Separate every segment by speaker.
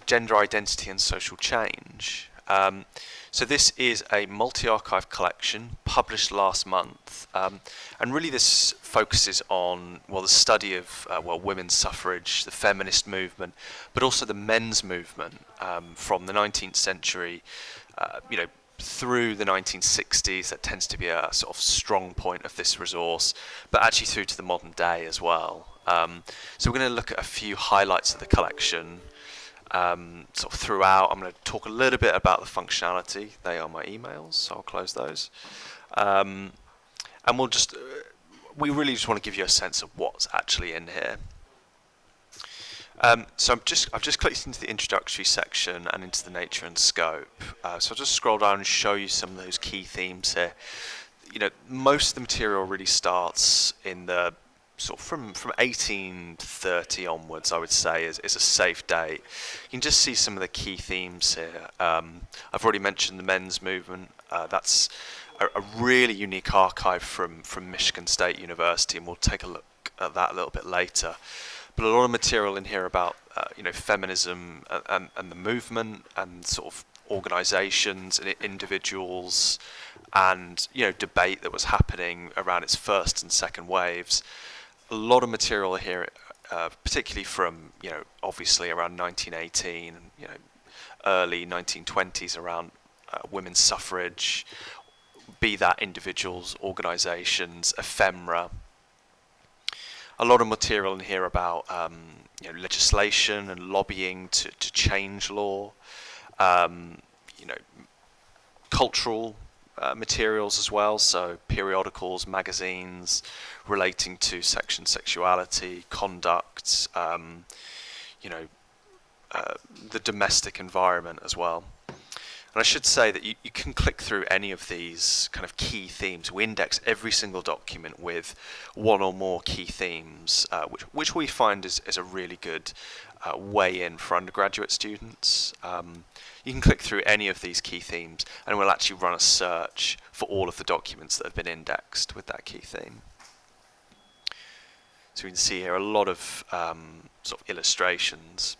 Speaker 1: Gender Identity and Social Change. So this is a multi-archive collection published last month, and really this focuses on, well, the study of women's suffrage, the feminist movement, but also the men's movement from the 19th century, through the 1960s. That tends to be a sort of strong point of this resource, but actually through to the modern day as well. So we're going to look at a few highlights of the collection. Sort of throughout, I'm going to talk a little bit about the functionality. They are my emails, so I'll close those. And we really just want to give you a sense of what's actually in here. So I've just clicked into the introductory section and into the nature and scope. So I'll just scroll down and show you some of those key themes here. Most of the material really starts in the sort of from 1830 onwards, I would say, is a safe date. You can just see some of the key themes here. I've already mentioned the men's movement. That's a really unique archive from Michigan State University, and we'll take a look at that a little bit later. But a lot of material in here about feminism and the movement, and sort of organisations and individuals, and debate that was happening around its first and second waves. A lot of material here, particularly from obviously around 1918, early 1920s, around women's suffrage, be that individuals, organisations, ephemera. A lot of material in here about legislation and lobbying to change law, cultural materials as well, so periodicals, magazines relating to sexuality, conduct, the domestic environment as well. And I should say that you can click through any of these kind of key themes. We index every single document with one or more key themes, which we find is a really good way in for undergraduate students. You can click through any of these key themes and we'll actually run a search for all of the documents that have been indexed with that key theme. So we can see here a lot of sort of illustrations.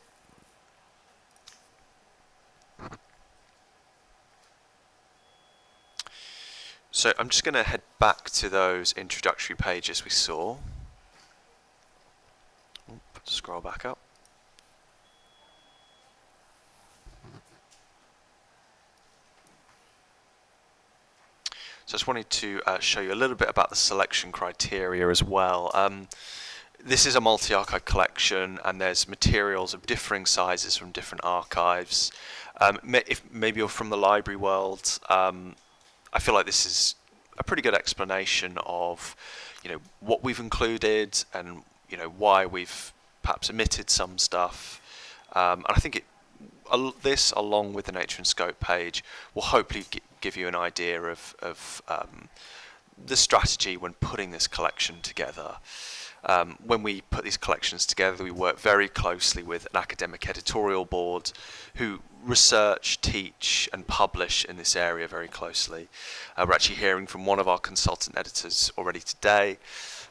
Speaker 1: So I'm just going to head back to those introductory pages we saw. Scroll back up. So I just wanted to show you a little bit about the selection criteria as well. This is a multi-archive collection, and there's materials of differing sizes from different archives. If maybe you're from the library world, I feel like this is a pretty good explanation of, what we've included and why we've perhaps omitted some stuff. And I think this, along with the nature and scope page, will hopefully give you an idea of the strategy when putting this collection together. When we put these collections together, we work very closely with an academic editorial board who research, teach and publish in this area very closely. We're actually hearing from one of our consultant editors already today.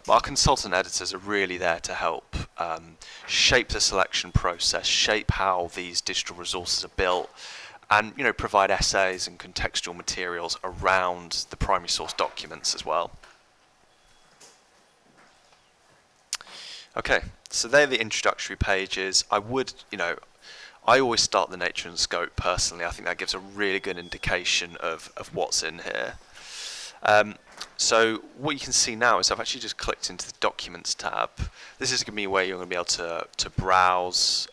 Speaker 1: Our consultant editors are really there to help shape the selection process, shape how these digital resources are built, and provide essays and contextual materials around the primary source documents as well. Okay, so they're the introductory pages. I always start the nature and scope personally. I think that gives a really good indication of what's in here. So what you can see now is I've actually just clicked into the Documents tab. This is going to be where you're going to be able to browse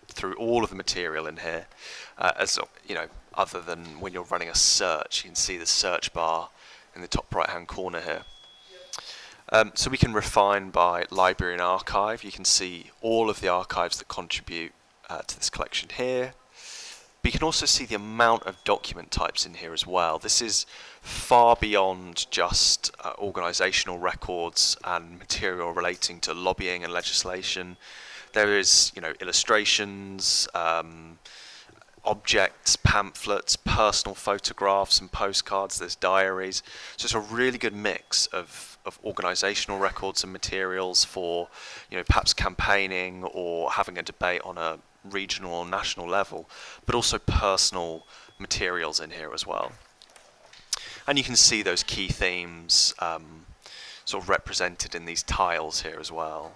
Speaker 1: through all of the material in here. Other than when you're running a search, you can see the search bar in the top right-hand corner here. So we can refine by library and archive. You can see all of the archives that contribute to this collection here. But you can also see the amount of document types in here as well. This is far beyond just organisational records and material relating to lobbying and legislation. There is, illustrations, objects, pamphlets, personal photographs and postcards. There's diaries. So it's a really good mix of organisational records and materials for, perhaps campaigning or having a debate on a regional or national level, but also personal materials in here as well. And you can see those key themes sort of represented in these tiles here as well.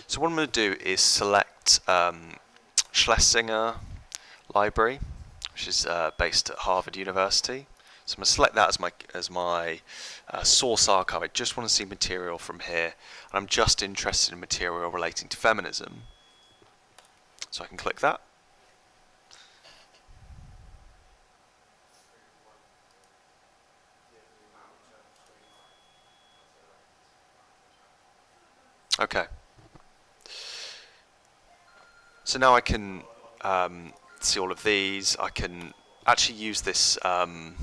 Speaker 1: So what I'm going to do is select Schlesinger Library, which is based at Harvard University. So I'm going to select that as my source archive. I just want to see material from here, and I'm just interested in material relating to feminism. So I can click that. Okay. So now I can see all of these. I can actually use this column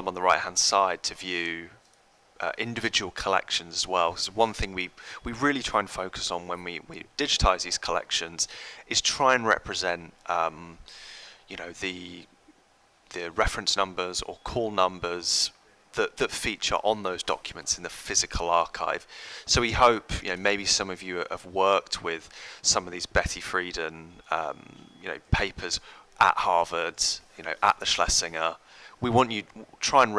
Speaker 1: on the right-hand side to view individual collections as well. Because one thing we really try and focus on when we digitize these collections is try and represent, you know, the reference numbers or call numbers that feature on those documents in the physical archive. So we hope, you know, maybe some of you have worked with some of these Betty Friedan, you know, papers at Harvard, you know, at the Schlesinger. We want you to try and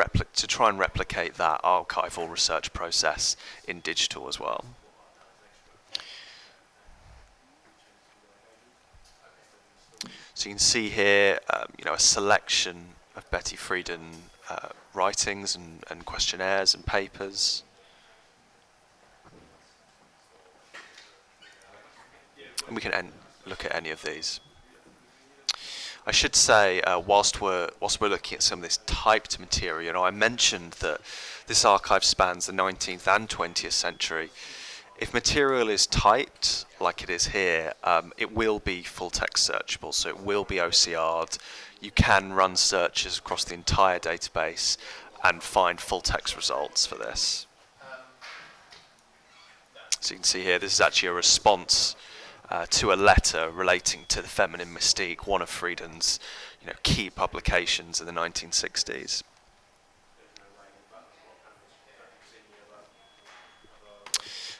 Speaker 1: replicate that archival research process in digital as well. So you can see here, you know, a selection of Betty Friedan writings and questionnaires and papers. And we can look at any of these. I should say, whilst we're looking at some of this typed material, you know, I mentioned that this archive spans the 19th and 20th century. If material is typed, like it is here, it will be full text searchable, so it will be OCR'd. You can run searches across the entire database and find full text results for this. So you can see here, this is actually a response to a letter relating to the feminine mystique, one of Friedan's, you know, key publications in the 1960s.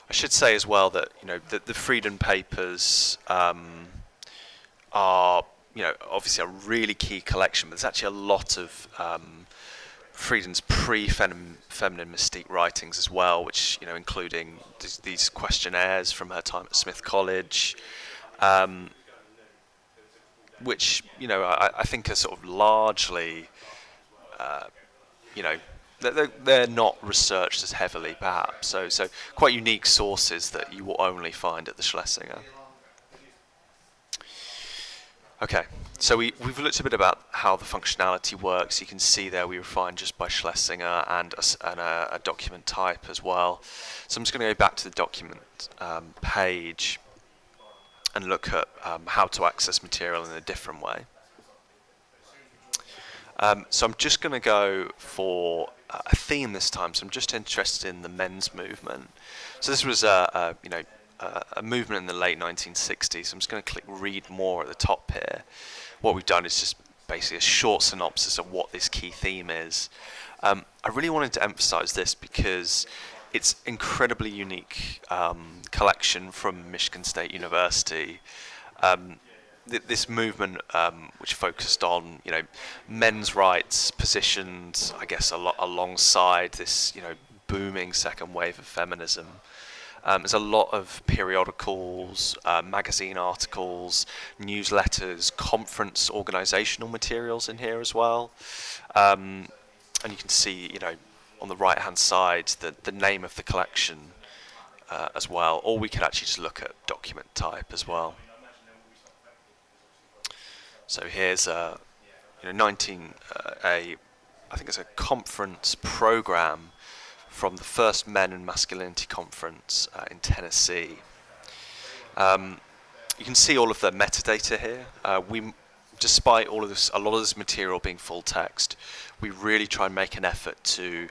Speaker 1: I should say as well that, you know, the Friedan papers are, you know, obviously a really key collection, but there's actually a lot of Friedan's pre-feminine mystique writings as well, which, you know, including these questionnaires from her time at Smith College, which, you know, I think are sort of largely, you know, they're not researched as heavily, perhaps. So quite unique sources that you will only find at the Schlesinger. Okay, so we've looked a bit about how the functionality works. You can see there we refine just by Schlesinger and a document type as well. So I'm just going to go back to the document page and look at how to access material in a different way. So I'm just going to go for a theme this time. So I'm just interested in the men's movement. So this was a movement in the late 1960s. I'm just going to click read more at the top here. What we've done is just basically a short synopsis of what this key theme is. I really wanted to emphasize this because it's incredibly unique collection from Michigan State University. This movement, which focused on, you know, men's rights positioned, I guess, alongside this, you know, booming second wave of feminism. There's a lot of periodicals, magazine articles, newsletters, conference organizational materials in here as well. And you can see, you know, on the right-hand side, the name of the collection as well. Or we could actually just look at document type as well. So here's a, you know, I think it's a conference program from the first Men and Masculinity Conference in Tennessee. You can see all of the metadata here. Despite all of this, a lot of this material being full text, we really try and make an effort to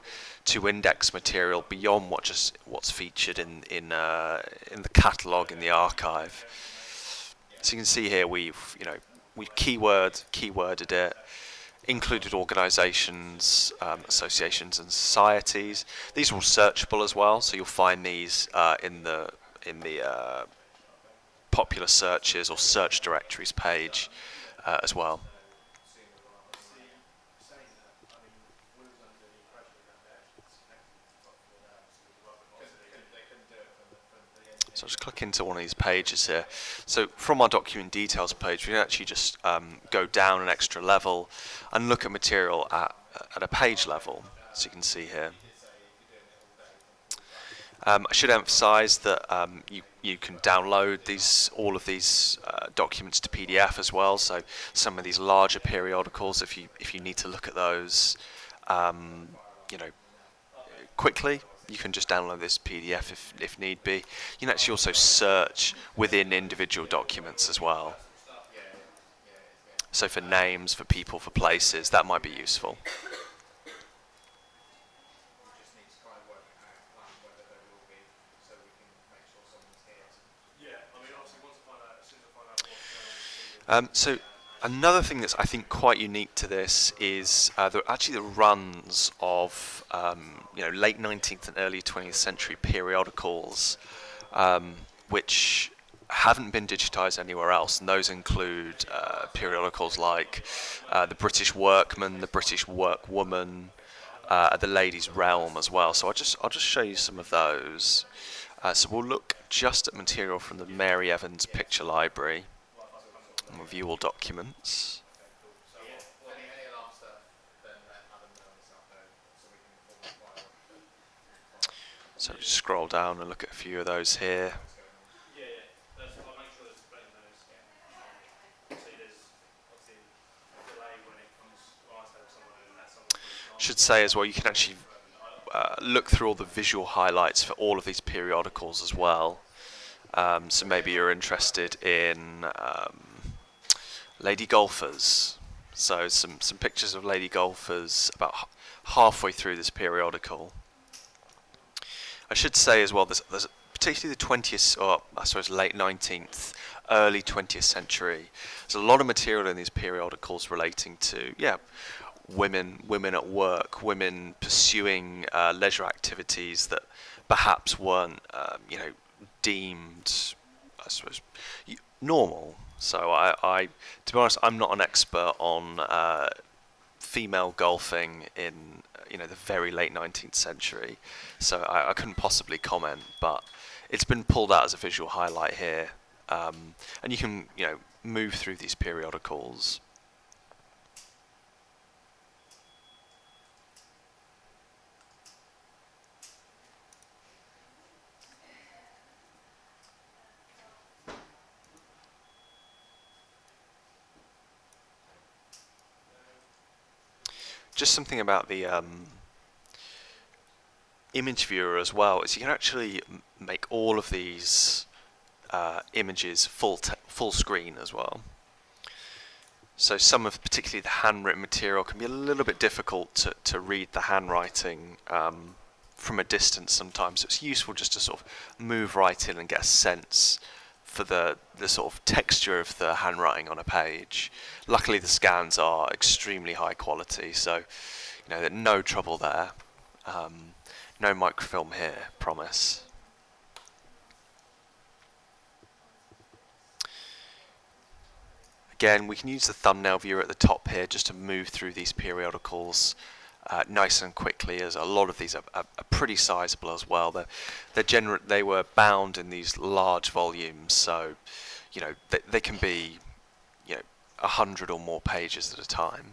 Speaker 1: index material beyond what's featured in the catalogue in the archive. So you can see here we keyworded it. included organisations, associations and societies. These are all searchable as well, so you'll find these in the popular searches or search directories page as well. So I'll just click into one of these pages here. So from our document details page, we can actually just go down an extra level and look at material at a page level, as you can see here. I should emphasise that you can download all of these documents to PDF as well. So some of these larger periodicals, if you need to look at those, quickly, you can just download this PDF if need be. You can actually also search within individual documents as well. So for names, for people, for places, that might be useful. So another thing that's I think quite unique to this is actually the runs of late 19th and early 20th century periodicals, which haven't been digitized anywhere else, and those include periodicals like the British Workman, the British Workwoman, the Ladies' Realm as well. So I'll just show you some of those. So we'll look just at material from the Mary Evans Picture Library. And we'll view all documents. So just scroll down and look at a few of those here. Should say as well, you can actually look through all the visual highlights for all of these periodicals as well. So maybe you're interested in lady golfers. So some pictures of lady golfers about halfway through this periodical. I should say as well, there's particularly the 20th, or I suppose late 19th, early 20th century. There's a lot of material in these periodicals relating to women at work, women pursuing leisure activities that perhaps weren't deemed, I suppose, normal. So I to be honest, I'm not an expert on female golfing in the very late 19th century, so I couldn't possibly comment. But it's been pulled out as a visual highlight here, and you can move through these periodicals. Just something about the image viewer as well is you can actually make all of these images full screen as well. So some of particularly the handwritten material can be a little bit difficult to read the handwriting from a distance sometimes. So it's useful just to sort of move right in and get a sense for the sort of texture of the handwriting on a page. Luckily the scans are extremely high quality, so there's no trouble there. No microfilm here, promise. Again, we can use the thumbnail viewer at the top here just to move through these periodicals nice and quickly, as a lot of these are pretty sizable as well. They were bound in these large volumes, so they can be 100 or more pages at a time.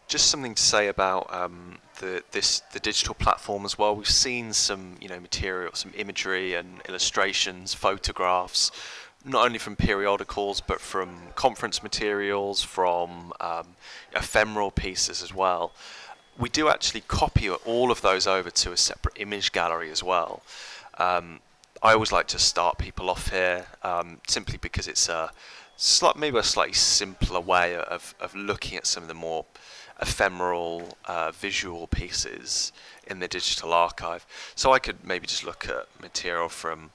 Speaker 1: Just something to say about the digital platform as well. We've seen some material, some imagery and illustrations, photographs, not only from periodicals but from conference materials, from ephemeral pieces as well. We do actually copy all of those over to a separate image gallery as well. I always like to start people off here simply because it's maybe a slightly simpler way of looking at some of the more ephemeral visual pieces in the digital archive. So I could maybe just look at material from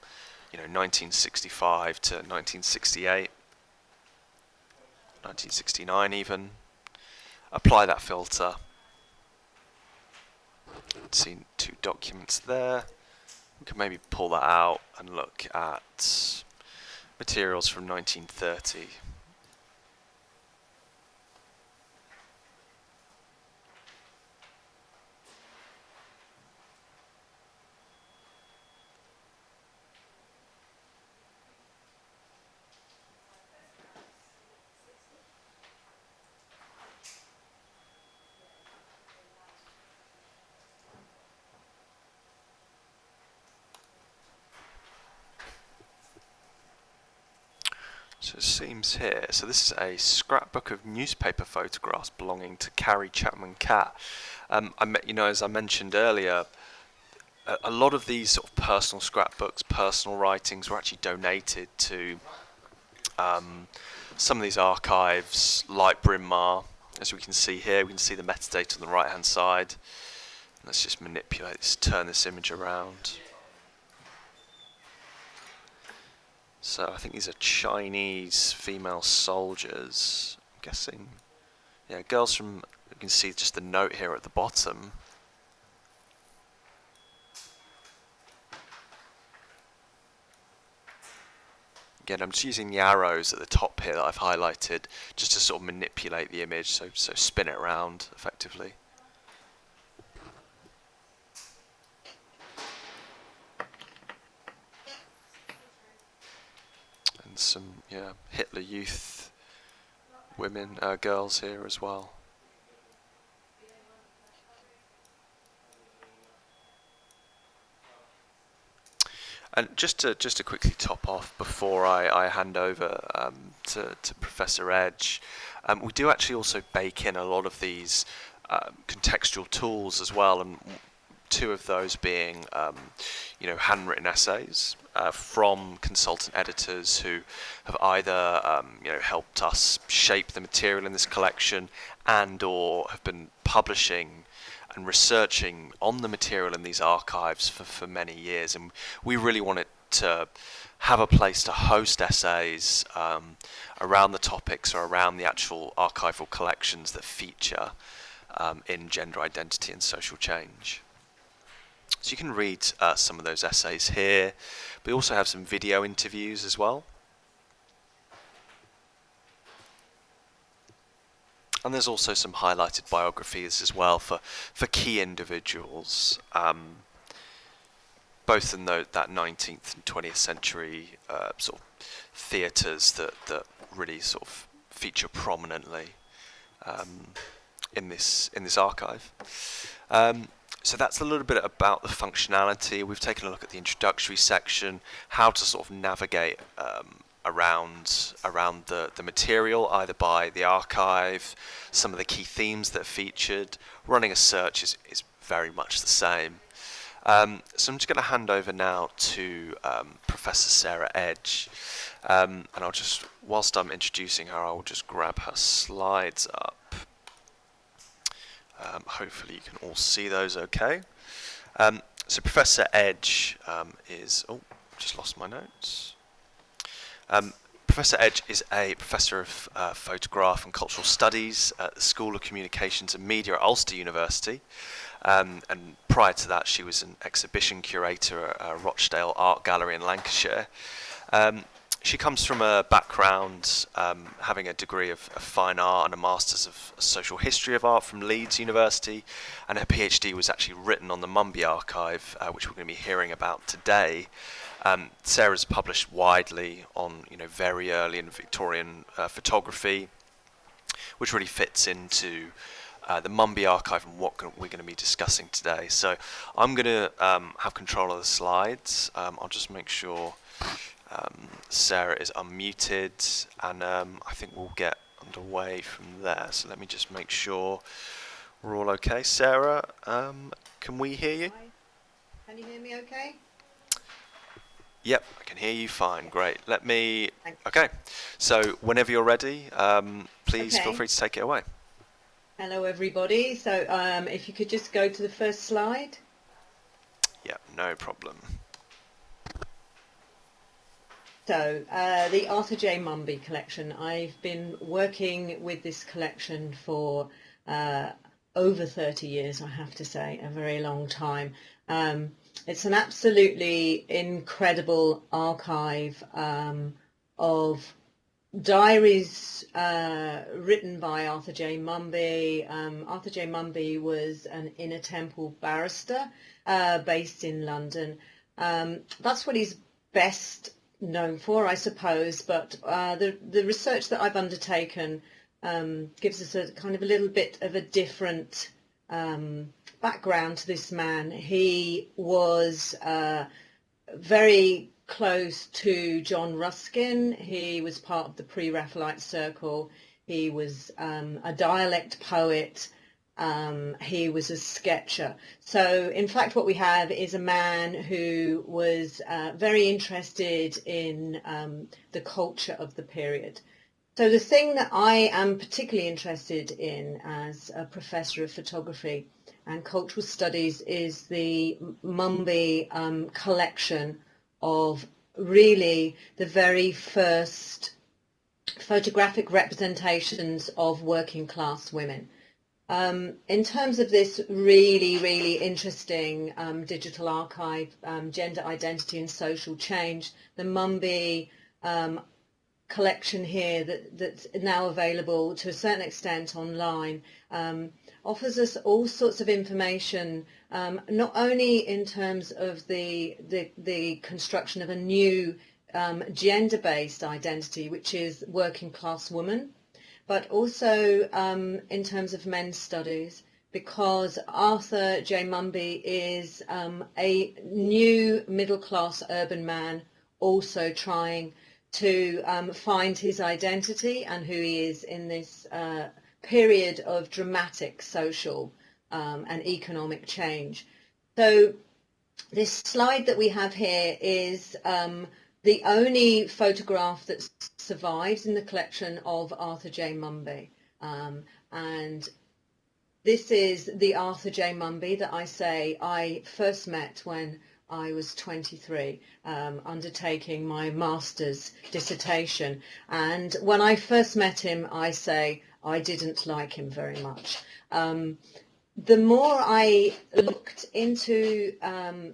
Speaker 1: 1965 to 1968, 1969 even, apply that filter. See 2 documents there. We can maybe pull that out and look at materials from 1930. So it seems here, so this is a scrapbook of newspaper photographs belonging to Carrie Chapman Catt. As I mentioned earlier, a lot of these sort of personal scrapbooks, personal writings were actually donated to some of these archives, like Burman. As we can see here, we can see the metadata on the right hand side. Let's just manipulate this, turn this image around. So I think these are Chinese female soldiers, I'm guessing. Yeah, girls from, you can see just the note here at the bottom. Again, I'm just using the arrows at the top here that I've highlighted just to sort of manipulate the image, so spin it around effectively. And some, Hitler Youth women, girls here as well. And just to quickly top off before I hand over to Professor Edge, we do actually also bake in a lot of these contextual tools as well, and 2 of those being handwritten essays from consultant editors who have either helped us shape the material in this collection and or have been publishing and researching on the material in these archives for many years, and we really wanted to have a place to host essays around the topics or around the actual archival collections that feature in gender identity and social change. So you can read some of those essays here. We also have some video interviews as well. And there's also some highlighted biographies as well for key individuals, both in that 19th and 20th century sort of theatres that really sort of feature prominently in this archive. So that's a little bit about the functionality. We've taken a look at the introductory section, how to sort of navigate around the material, either by the archive, some of the key themes that are featured. Running a search is very much the same. So I'm just going to hand over now to Professor Sarah Edge, and I'll just, whilst I'm introducing her, I'll just grab her slides up. Hopefully you can all see those okay. So Professor Edge is, just lost my notes. Professor Edge is a professor of photograph and cultural studies at the School of Communications and Media at Ulster University. And prior to that, she was an exhibition curator at Rochdale Art Gallery in Lancashire. She comes from a background having a degree of fine art and a master's of social history of art from Leeds University, and her PhD was actually written on the Mumbi Archive, which we're going to be hearing about today. Sarah's published widely on very early and Victorian photography, which really fits into the Mumbi Archive and what we're going to be discussing today. So I'm going to have control of the slides. I'll just make sure Sarah is unmuted, and I think we'll get underway from there. So let me just make sure we're all okay. Sarah, can we hear you?
Speaker 2: Hi. Can you hear me okay?
Speaker 1: Yep, I can hear you fine. Great. Let me.
Speaker 2: Thank-
Speaker 1: Okay. So whenever you're ready, please feel
Speaker 2: Okay.
Speaker 1: free to take it away.
Speaker 2: Hello, everybody. So if you could just go to the first slide.
Speaker 1: Yeah, no problem.
Speaker 2: So the Arthur J. Mumby collection. I've been working with this collection for over 30 years, I have to say, a very long time. It's an absolutely incredible archive of diaries written by Arthur J. Mumby. Arthur J. Mumby was an Inner Temple barrister based in London. That's what he's best known for, I suppose, but the research that I've undertaken gives us a kind of a little bit of a different background to this man. He was very close to John Ruskin. He was part of the pre-Raphaelite circle. He was a dialect poet. He was a sketcher. So in fact what we have is a man who was very interested in the culture of the period. So the thing that I am particularly interested in as a professor of photography and cultural studies is the Mumby collection of really the very first photographic representations of working class women. In terms of this really, really interesting digital archive, gender identity and social change, the Mumby collection here that's now available to a certain extent online offers us all sorts of information, not only in terms of the construction of a new gender-based identity, which is working class woman, but also in terms of men's studies, because Arthur J. Mumby is a new middle-class urban man also trying to find his identity and who he is in this period of dramatic social and economic change. So this slide that we have here is the only photograph that survives in the collection of Arthur J. Mumby. And this is the Arthur J. Mumby that I say I first met when I was 23, undertaking my master's dissertation. And when I first met him, I say I didn't like him very much. The more I looked into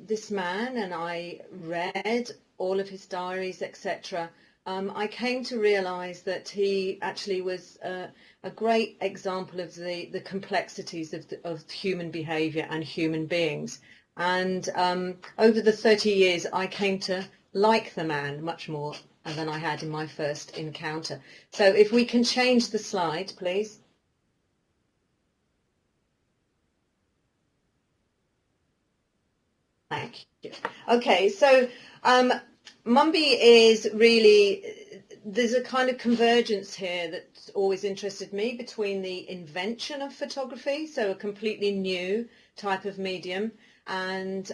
Speaker 2: this man and I read all of his diaries, etc., I came to realize that he actually was a great example of the complexities of human behavior and human beings. And over the 30 years, I came to like the man much more than I had in my first encounter. So if we can change the slide, please. Thank you. Okay, so Mumby is really, there's a kind of convergence here that's always interested me between the invention of photography, so a completely new type of medium, and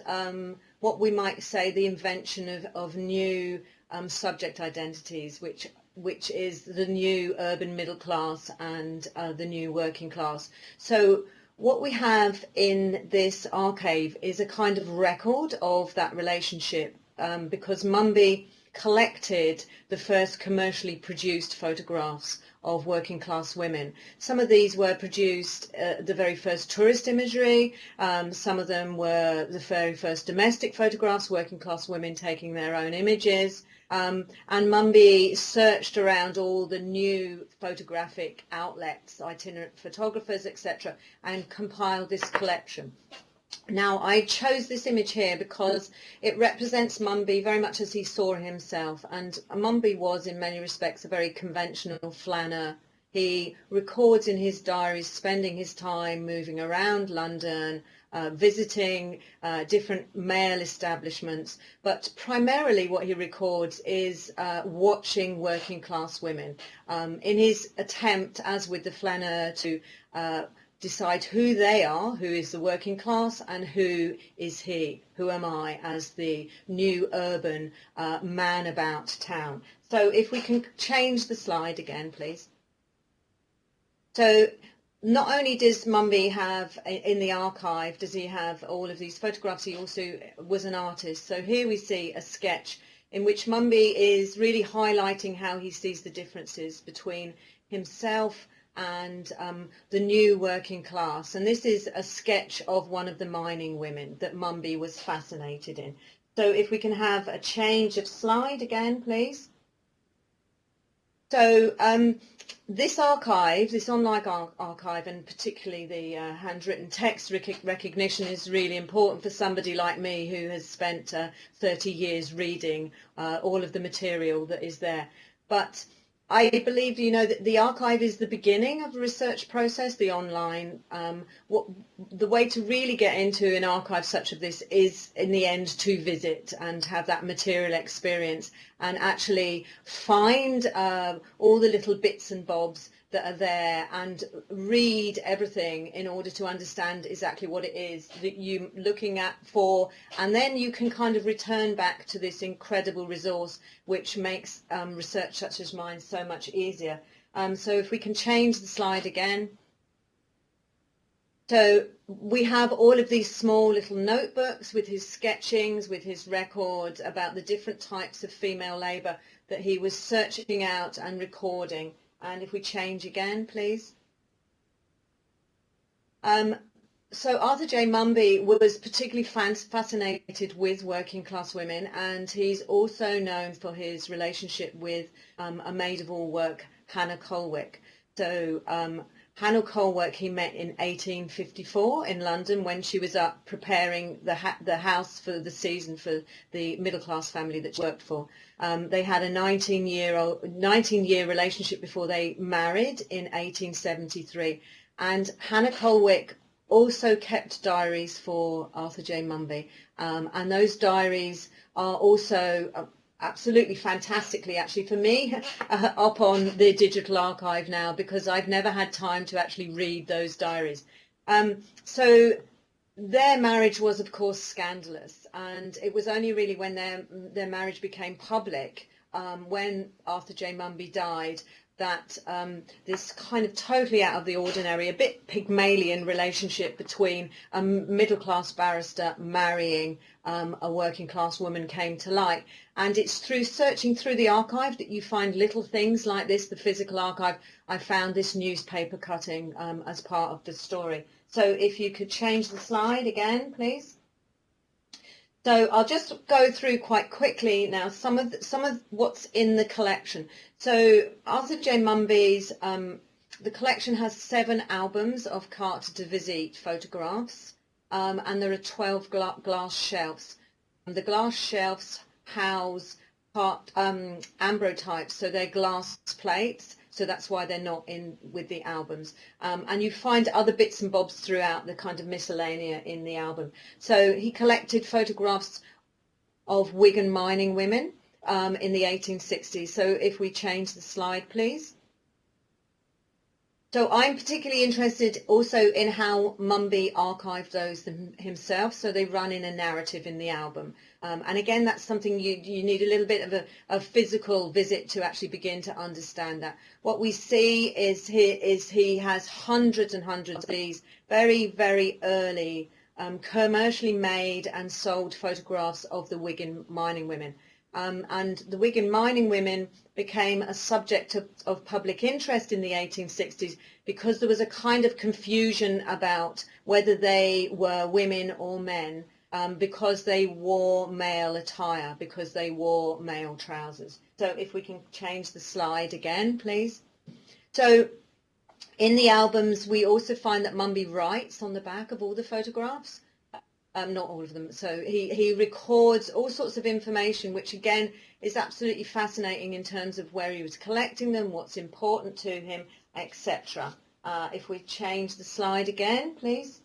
Speaker 2: what we might say the invention of new subject identities, which is the new urban middle class and the new working class. So what we have in this archive is a kind of record of that relationship, because Mumby collected the first commercially produced photographs of working class women. Some of these were produced, the very first tourist imagery, some of them were the very first domestic photographs, working class women taking their own images. And Mumby searched around all the new photographic outlets, itinerant photographers, etc., and compiled this collection. Now, I chose this image here because it represents Mumby very much as he saw himself. And Mumby was, in many respects, a very conventional flaneur. He records in his diaries spending his time moving around London, visiting different male establishments, but primarily what he records is watching working class women in his attempt, as with the flaneur, to decide who they are, who is the working class, and who is he, who am I as the new urban man about town. So if we can change the slide again, please. So not only does Mumbi have in the archive, does he have all of these photographs, he also was an artist. So here we see a sketch in which Mumbi is really highlighting how he sees the differences between himself and the new working class. And this is a sketch of one of the mining women that Mumbi was fascinated in. So if we can have a change of slide again, please. So this archive, this online archive, and particularly the handwritten text recognition is really important for somebody like me who has spent 30 years reading all of the material that is there. But I believe, you know, that the archive is the beginning of a research process, the online. The way to really get into an archive such as this is, in the end, to visit and have that material experience and actually find all the little bits and bobs that are there and read everything in order to understand exactly what it is that you're looking at for, and then you can kind of return back to this incredible resource which makes research such as mine so much easier. So if we can change the slide again. So we have all of these small little notebooks with his sketchings, with his records about the different types of female labour that he was searching out and recording. And if we change again, please. So Arthur J. Mumbi was particularly fascinated with working class women, and he's also known for his relationship with a maid of all work, Hanna. So Hanna he met in 1854 in London when she was up preparing the house for the season for the middle class family that she worked for. They had a 19-year relationship before they married in 1873, and Hanna also kept diaries for Arthur J. Mumbi, and those diaries are also absolutely fantastically, actually for me, up on the digital archive now, because I've never had time to actually read those diaries. So their marriage was, of course, scandalous, and it was only really when their marriage became public, when Arthur J. Mumbi died, that this kind of totally out of the ordinary, a bit Pygmalion relationship between a middle-class barrister marrying a working-class woman came to light. And it's through searching through the archive that you find little things like this, the physical archive. I found this newspaper cutting as part of the story. So if you could change the slide again, please. So I'll just go through quite quickly now some of what's in the collection. So Arthur J. Mumbi's, the collection has 7 albums of carte de visite photographs, and there are 12 glass shelves. The glass shelves house ambrotypes, so they're glass plates. So that's why they're not in with the albums. And you find other bits and bobs throughout the kind of miscellanea in the album. So he collected photographs of Wigan mining women in the 1860s. So if we change the slide, please. So I'm particularly interested also in how Mumbi archived those himself. So they run in a narrative in the album. And again, that's something you need a little bit of a physical visit to actually begin to understand that. What we see is he has hundreds and hundreds of these very, very early commercially made and sold photographs of the Wigan mining women. And the Wigan mining women became a subject of public interest in the 1860s because there was a kind of confusion about whether they were women or men, because they wore male attire, because they wore male trousers. So if we can change the slide again, please. So in the albums, we also find that Mumbi writes on the back of all the photographs. Not all of them. So he records all sorts of information, which again is absolutely fascinating in terms of where he was collecting them, what's important to him, etc. If we change the slide again, please.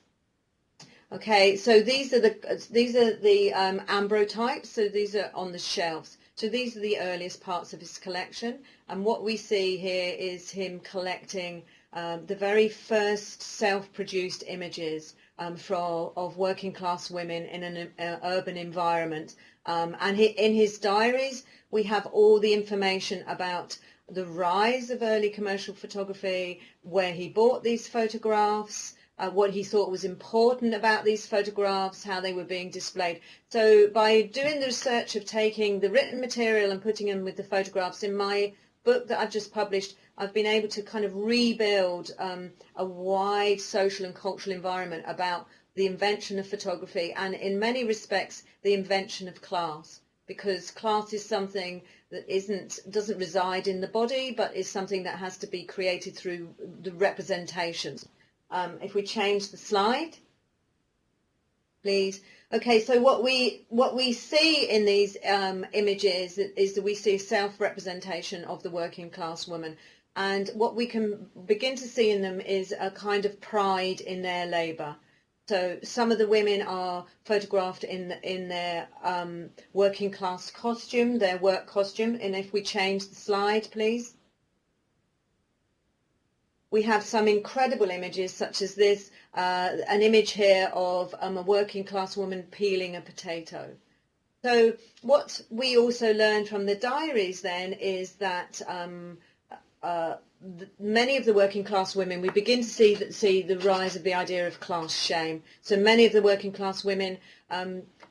Speaker 2: Okay, so these are the ambrotypes. So these are on the shelves. So these are the earliest parts of his collection, and what we see here is him collecting the very first self-produced images of working class women in an urban environment. And in his diaries we have all the information about the rise of early commercial photography, where he bought these photographs, what he thought was important about these photographs, how they were being displayed. So by doing the research of taking the written material and putting them with the photographs, in my book that I've just published, I've been able to kind of rebuild a wide social and cultural environment about the invention of photography, and in many respects the invention of class, because class is something that doesn't reside in the body, but is something that has to be created through the representations. If we change the slide, please. Okay, so what we see in these images is that we see self-representation of the working class woman, and what we can begin to see in them is a kind of pride in their labour. So some of the women are photographed in their working class costume, their work costume, and if we change the slide, please. We have some incredible images such as this, an image here of a working class woman peeling a potato. So what we also learned from the diaries then is that many of the working class women, we begin to see the rise of the idea of class shame. So many of the working class women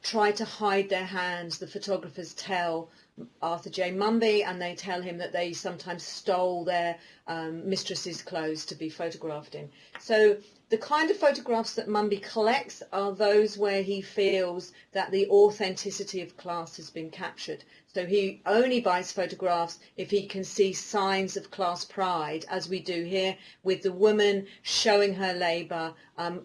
Speaker 2: try to hide their hands. The photographers tell Arthur J. Mumbi, and they tell him that they sometimes stole their mistress's clothes to be photographed in. So the kind of photographs that Mumbi collects are those where he feels that the authenticity of class has been captured. So he only buys photographs if he can see signs of class pride, as we do here with the woman showing her labour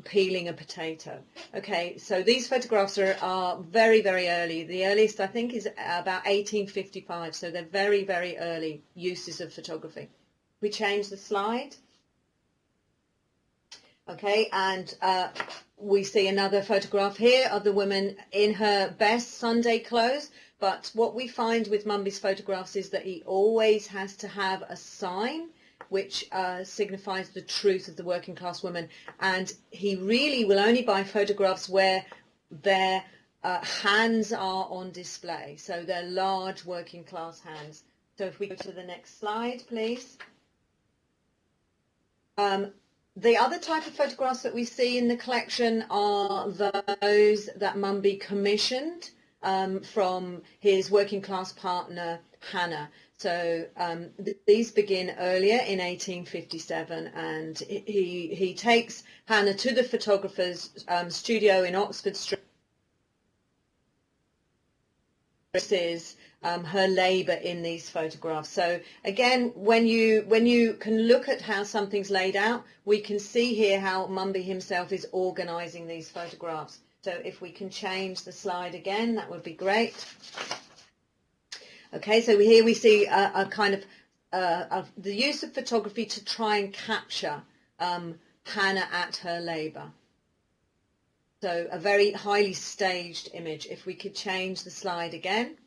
Speaker 2: peeling a potato. Okay, so these photographs are very, very early. The earliest, I think, is about 1855, so they're very, very early uses of photography. We change the slide. Okay, and we see another photograph here of the woman in her best Sunday clothes. But what we find with Mumbi's photographs is that he always has to have a sign which signifies the truth of the working class woman, and he really will only buy photographs where their hands are on display, so they're large working class hands. So if we go to the next slide, please. The other type of photographs that we see in the collection are those that Mumbi commissioned from his working class partner Hanna. So these begin earlier in 1857, and he takes Hanna to the photographer's studio in Oxford Street. Is her labour in these photographs. So again, when you can look at how something's laid out, we can see here how Mumbi himself is organising these photographs. So if we can change the slide again, that would be great. Okay, so here we see a kind of the use of photography to try and capture Hanna at her labour. So a very highly staged image. If we could change the slide again.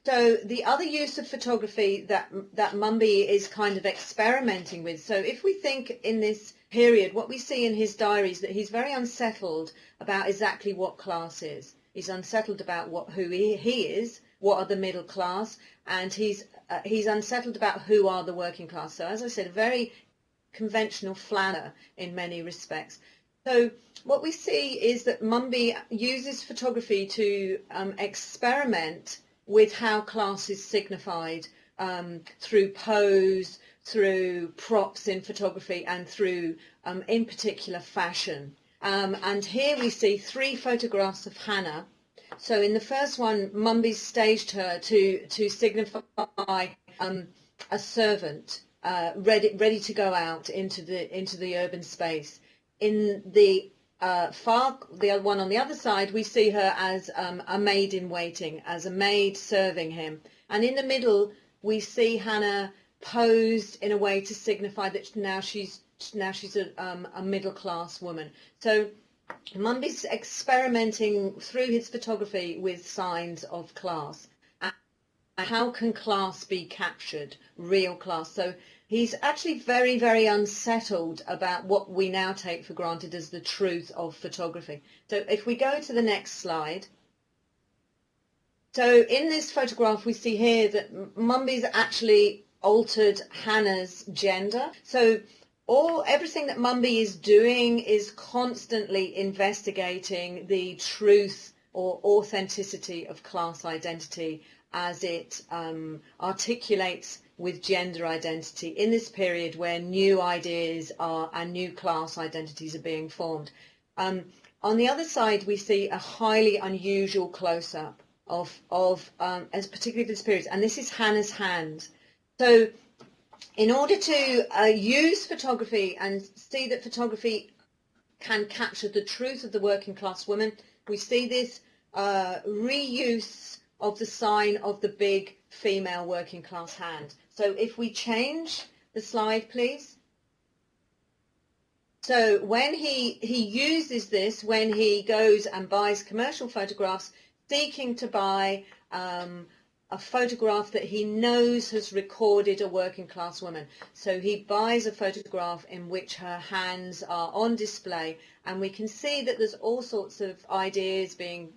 Speaker 2: So the other use of photography that Mumbi is kind of experimenting with. So if we think in this period, what we see in his diaries, that he's very unsettled about exactly what class is. He's unsettled about who he is, what are the middle class, and he's unsettled about who are the working class. So as I said, a very conventional flanner in many respects. So what we see is that Mumbi uses photography to experiment with how class is signified through pose, through props in photography, and through, in particular, fashion. And here we see 3 photographs of Hanna. So in the first one, Mumbi staged her to signify a servant ready to go out into the urban space. In the one on the other side, we see her as a maid in waiting, as a maid serving him, and in the middle we see Hanna posed in a way to signify that now she's a middle class woman. So Mumbi's experimenting through his photography with signs of class. How can class be captured, real class? So he's actually very, very unsettled about what we now take for granted as the truth of photography. So if we go to the next slide. So in this photograph, we see here that Mumbi's actually altered Hanna's gender. So everything that Mumbi is doing is constantly investigating the truth or authenticity of class identity as it articulates with gender identity in this period where new ideas and new class identities are being formed. On the other side, we see a highly unusual close-up as particularly this period, and this is Hanna's hand. So in order to use photography and see that photography can capture the truth of the working class woman, we see this reuse of the sign of the big female working class hand. So if we change the slide, please. So when he uses this, when he goes and buys commercial photographs, seeking to buy a photograph that he knows has recorded a working class woman. So he buys a photograph in which her hands are on display, and we can see that there's all sorts of ideas being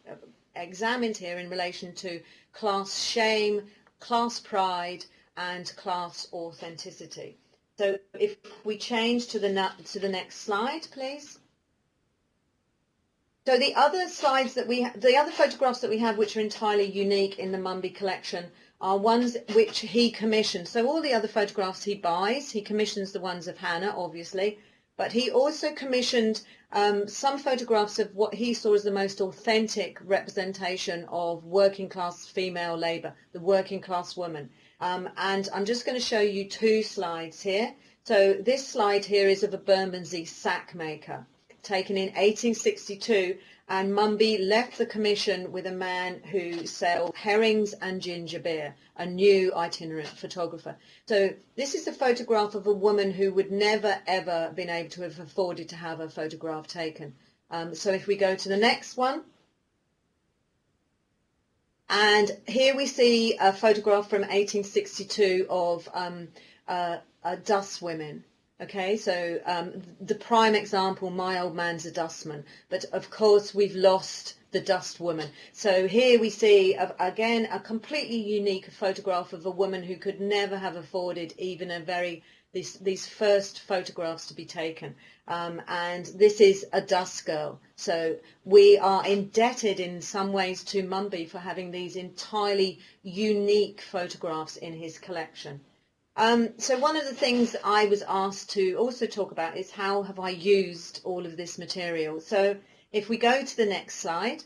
Speaker 2: examined here in relation to class shame, class pride, and class authenticity. So if we change to the next slide, please. So the other slides that the other photographs that we have, which are entirely unique in the Mumbi collection, are ones which he commissioned. So all the other photographs he buys, he commissions the ones of Hanna, obviously, but he also commissioned some photographs of what he saw as the most authentic representation of working class female labour, the working class woman. And I'm just going to show you two slides here. So this slide here is of a Bermondsey sack maker, taken in 1862, and Mumbi left the commission with a man who sold herrings and ginger beer, a new itinerant photographer. So this is a photograph of a woman who would never ever been able to have afforded to have a photograph taken. So if we go to the next one, and here we see a photograph from 1862 of dust women. Okay, so the prime example, my old man's a dustman, but of course we've lost the dust woman. So here we see, again, a completely unique photograph of a woman who could never have afforded even these first photographs to be taken. And this is a dust girl. So we are indebted in some ways to Mumbi for having these entirely unique photographs in his collection. So one of the things I was asked to also talk about is how have I used all of this material. So if we go to the next slide.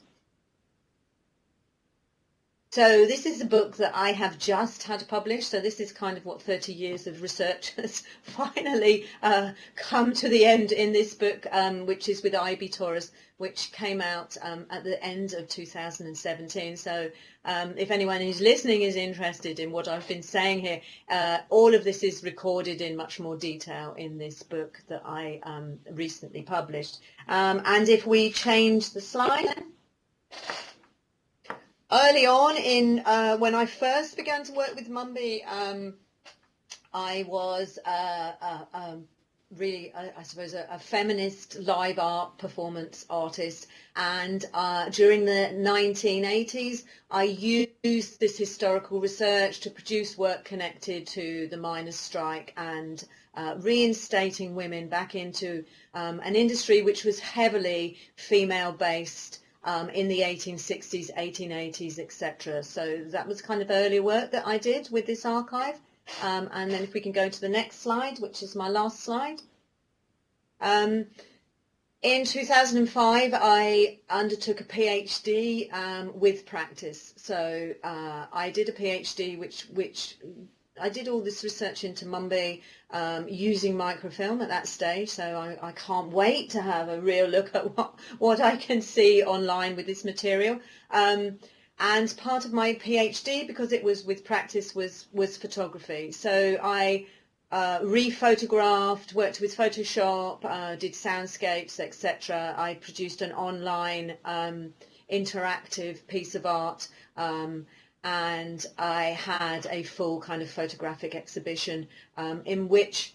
Speaker 2: So this is a book that I have just had published. So this is kind of what 30 years of research has finally come to the end in this book, which is with IB Taurus, which came out at the end of 2017. So if anyone who's listening is interested in what I've been saying here, all of this is recorded in much more detail in this book that I recently published. And if we change the slide. Early on when I first began to work with Mumbi, I was really, I suppose, a feminist live art performance artist. And during the 1980s, I used this historical research to produce work connected to the miners' strike and reinstating women back into an industry which was heavily female-based in the 1860s, 1880s, etc. So that was kind of earlier work that I did with this archive. And then if we can go to the next slide, which is my last slide. In 2005, I undertook a PhD with practice. So I did a PhD which I did all this research into Mumbi using microfilm at that stage, so I can't wait to have a real look at what I can see online with this material. And part of my PhD, because it was with practice, was photography. So I rephotographed, worked with Photoshop, did soundscapes, etc. I produced an online interactive piece of art, and I had a full kind of photographic exhibition in which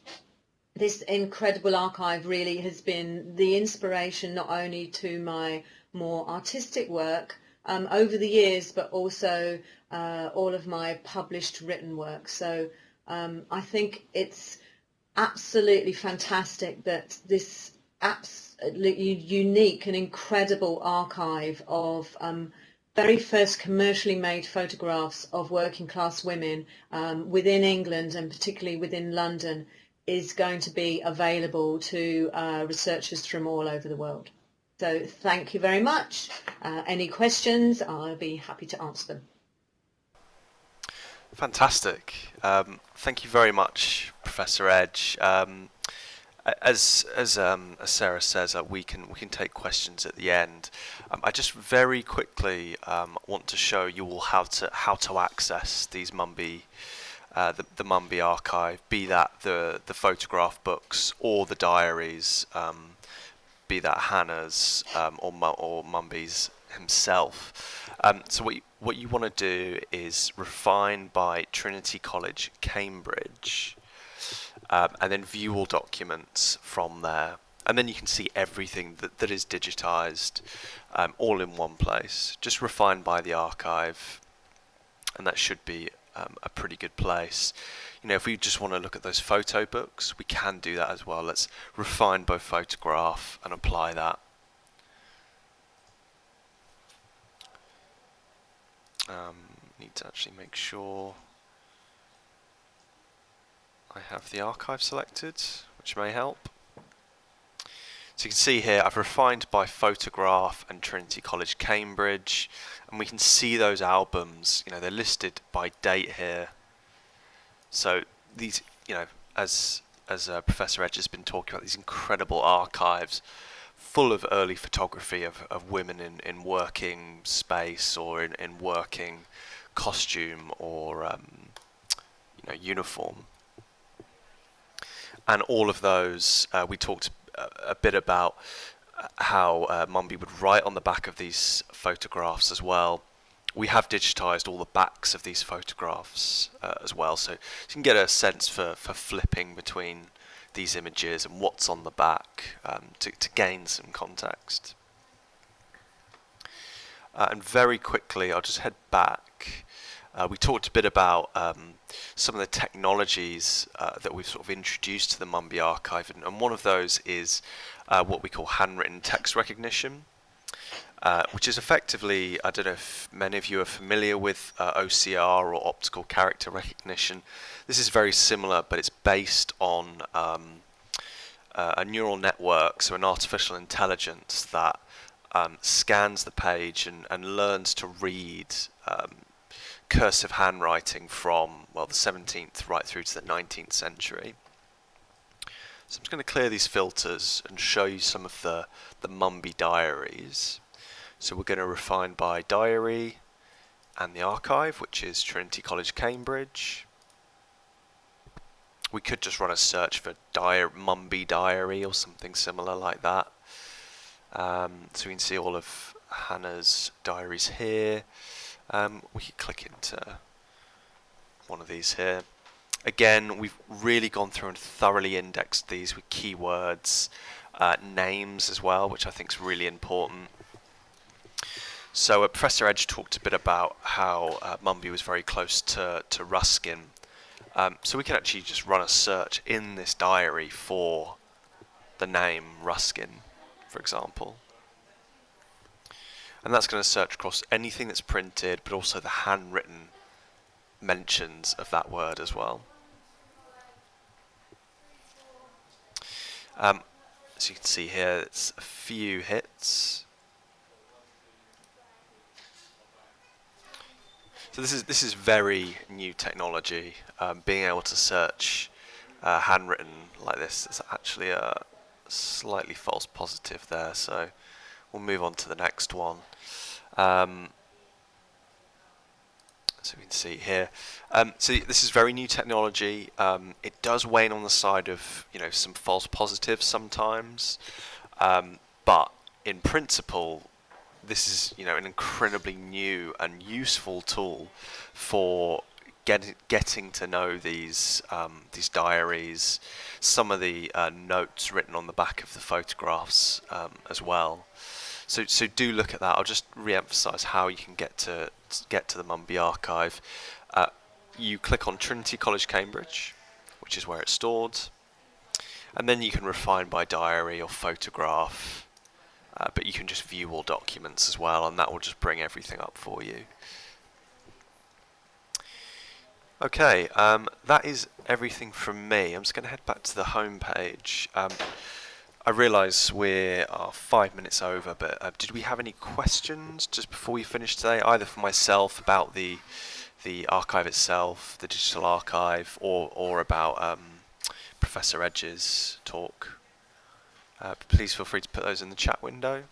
Speaker 2: this incredible archive really has been the inspiration not only to my more artistic work over the years, but also all of my published written work. So I think it's absolutely fantastic that this absolutely unique and incredible archive of very first commercially made photographs of working class women within England, and particularly within London, is going to be available to researchers from all over the world. So thank you very much. Any questions, I'll be happy to answer them.
Speaker 1: Fantastic. Thank you very much, Professor Edge. As Sarah says, we can take questions at the end. I just very quickly want to show you all how to access these Mumbi, the Mumbi archive, be that the photograph books or the diaries, be that Hanna's or Mumbi's himself. So what you want to do is refine by Trinity College, Cambridge, and then view all documents from there. And then you can see everything that is digitized all in one place, just refined by the archive, and that should be a pretty good place. You know, if we just want to look at those photo books, we can do that as well. Let's refine both photograph and apply that. Need to actually make sure I have the archive selected, which may help. So you can see here I've refined by photograph and Trinity College, Cambridge, and we can see those albums. You know, they're listed by date here. So these, you know, as Professor Edge has been talking about, these incredible archives full of early photography of women in working space or in working costume or you know, uniform. And all of those, we talked a bit about how Mumbi would write on the back of these photographs as well. We have digitized all the backs of these photographs as well, so you can get a sense for flipping between these images and what's on the back to gain some context. And very quickly, I'll just head back. We talked a bit about some of the technologies that we've sort of introduced to the Mumbi archive, and one of those is what we call handwritten text recognition, which is effectively, I don't know if many of you are familiar with OCR or optical character recognition. This is very similar, but it's based on a neural network, so an artificial intelligence that scans the page and learns to read cursive handwriting from, well, the 17th right through to the 19th century. So I'm just going to clear these filters and show you some of the Mumbi diaries. So we're going to refine by diary and the archive, which is Trinity College, Cambridge. We could just run a search for Mumbi diary or something similar like that. So we can see all of Hanna's diaries here. We could click into one of these here. Again, we've really gone through and thoroughly indexed these with keywords, names as well, which I think is really important. So Professor Edge talked a bit about how Mumbi was very close to Ruskin. So we can actually just run a search in this diary for the name Ruskin, for example. And that's going to search across anything that's printed, but also the handwritten mentions of that word as well. So you can see here, it's a few hits. So this is very new technology. Being able to search handwritten like this is actually a slightly false positive there. So we'll move on to the next one. So we can see here. So this is very new technology. It does wane on the side of some false positives sometimes, but in principle, this is an incredibly new and useful tool for getting to know these diaries, some of the notes written on the back of the photographs as well. So do look at that. I'll just re-emphasise how you can get to the Mumbi Archive. You click on Trinity College, Cambridge, which is where it's stored, and then you can refine by diary or photograph. But you can just view all documents as well, and that will just bring everything up for you. Okay, that is everything from me. I'm just going to head back to the home page. I realise we are 5 minutes over, but did we have any questions just before we finish today, either for myself about the archive itself, the digital archive, or about Professor Edge's talk? Please feel free to put those in the chat window.